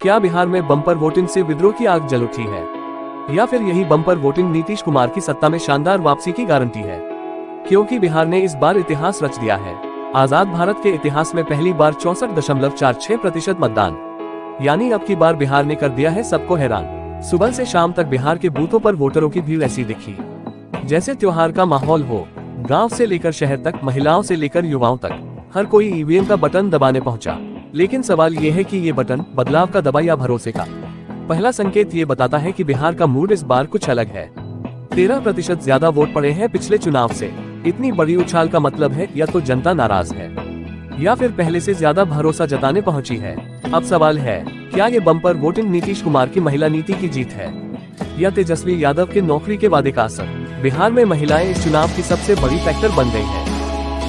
क्या बिहार में bumper voting से विद्रोह की आग जल उठी है, या फिर यही बम्पर वोटिंग नीतीश कुमार की सत्ता में शानदार वापसी की गारंटी है? क्योंकि बिहार ने इस बार इतिहास रच दिया है। आजाद भारत के इतिहास में पहली बार 64.46% मतदान, यानी अब की बार बिहार ने कर दिया है सबको हैरान। सुबह से शाम तक बिहार के बूथों पर वोटरों की भीड़ ऐसी दिखी जैसे त्योहार का माहौल हो। गांव से लेकर शहर तक, महिलाओं से लेकर युवाओं तक, हर कोई ईवीएम का बटन दबाने पहुंचा। लेकिन सवाल ये है कि ये बटन बदलाव का दबा या भरोसे का? पहला संकेत ये बताता है कि बिहार का मूड इस बार कुछ अलग है। 13% ज्यादा वोट पड़े हैं पिछले चुनाव से। इतनी बड़ी उछाल का मतलब है या तो जनता नाराज है या फिर पहले से ज्यादा भरोसा जताने पहुंची है। अब सवाल है, क्या ये बम्पर वोटिंग नीतीश कुमार की महिला नीति की जीत है या तेजस्वी यादव के नौकरी के वादे का असर? बिहार में महिलाएं इस चुनाव की सबसे बड़ी फैक्टर बन गई हैं।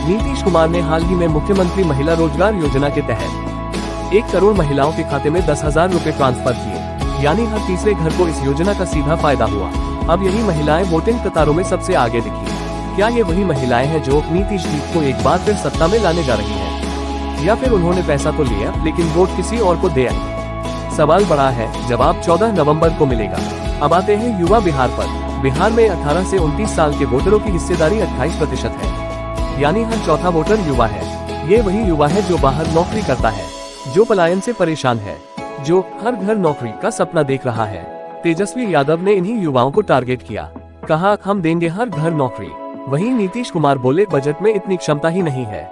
नीतीश कुमार ने हाल ही में मुख्यमंत्री महिला रोजगार योजना के तहत 1 करोड़ महिलाओं के खाते में 10,000 रुपए ट्रांसफर किए, यानी हर तीसरे घर को इस योजना का सीधा फायदा हुआ। अब यही महिलाएं वोटिंग कतारों में सबसे आगे दिखी। क्या ये वही महिलाएं हैं जो नीतीश जी को एक बार फिर सत्ता में लाने जा रही हैं? या फिर उन्होंने पैसा तो लिया लेकिन वोट किसी और को दे आई? सवाल बड़ा है, जवाब 14 नवंबर को मिलेगा। अब आते हैं युवा बिहार पर। बिहार में 18 से 29 साल के वोटरों की हिस्सेदारी 28% है, यानी हर चौथा वोटर युवा है। ये वही युवा है जो बाहर नौकरी करता है, जो पलायन से परेशान है, जो हर घर नौकरी का सपना देख रहा है। तेजस्वी यादव ने इन्हीं युवाओं को टारगेट किया, कहा हम देंगे हर घर नौकरी। वहीं नीतीश कुमार बोले बजट में इतनी क्षमता ही नहीं है।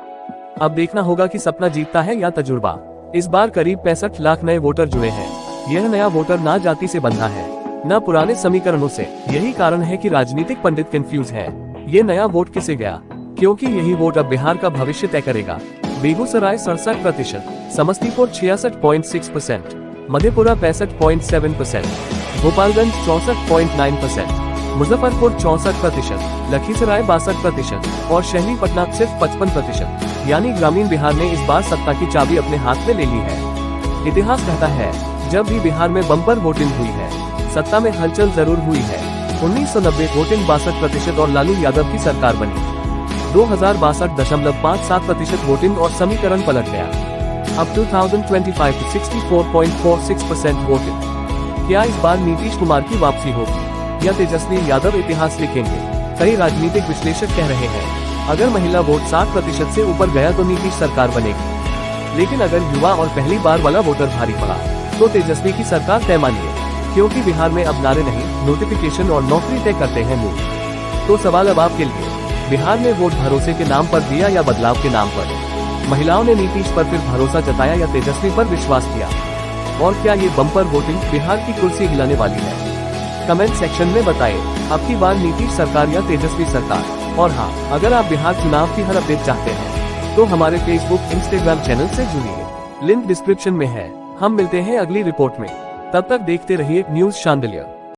अब देखना होगा कि सपना जीतता है या तजुर्बा। इस बार करीब 65 लाख नए वोटर जुड़े हैं। यह नया वोटर ना जाति से बंधा है, न पुराने समीकरणों से। यही कारण है कि राजनीतिक पंडित कंफ्यूज है, ये नया वोट किसे गया, क्योंकि यही वोट अब बिहार का भविष्य तय करेगा। बेगूसराय 67%, समस्तीपुर 66.6%, मधेपुरा 65.7%, गोपालगंज 64.9%, मुजफ्फरपुर 64%, लखीसराय 62% और शहरी पटना सिर्फ 55%। यानी ग्रामीण बिहार ने इस बार सत्ता की चाबी अपने हाथ में ले ली है। इतिहास कहता है, जब भी बिहार में बम्पर वोटिंग हुई है, सत्ता में हलचल जरूर हुई है। 1990 वोटिंग 62% और लालू यादव की सरकार बनी। 2062.57% वोटिंग और समीकरण पलट गया। अब 2025 64.46% वोटिंग। क्या इस बार नीतीश कुमार की वापसी होगी या तेजस्वी यादव इतिहास लिखेंगे? कई राजनीतिक विश्लेषक कह रहे हैं, अगर महिला वोट 60% से ऊपर गया तो नीतीश सरकार बनेगी। लेकिन अगर युवा और पहली बार वाला वोटर भारी पड़ा तो तेजस्वी की सरकार तय मानिए, क्योंकि बिहार में अब नारे नहीं, नोटिफिकेशन और नौकरी तय करते हैं मूड। तो सवाल अब आपके लिए, बिहार में वोट भरोसे के नाम पर दिया या बदलाव के नाम पर? महिलाओं ने नीतीश पर फिर भरोसा जताया या तेजस्वी पर विश्वास किया? और क्या ये बम्पर वोटिंग बिहार की कुर्सी हिलाने वाली है? कमेंट सेक्शन में बताएं, अब की बार नीतीश सरकार या तेजस्वी सरकार? और हाँ, अगर आप बिहार चुनाव की हर अपडेट चाहते हैं तो हमारे फेसबुक, इंस्टाग्राम चैनल से जुड़िए। लिंक डिस्क्रिप्शन में है। हम मिलते हैं अगली रिपोर्ट में। तब तक देखते रहिए न्यूज़ शांडिल्य।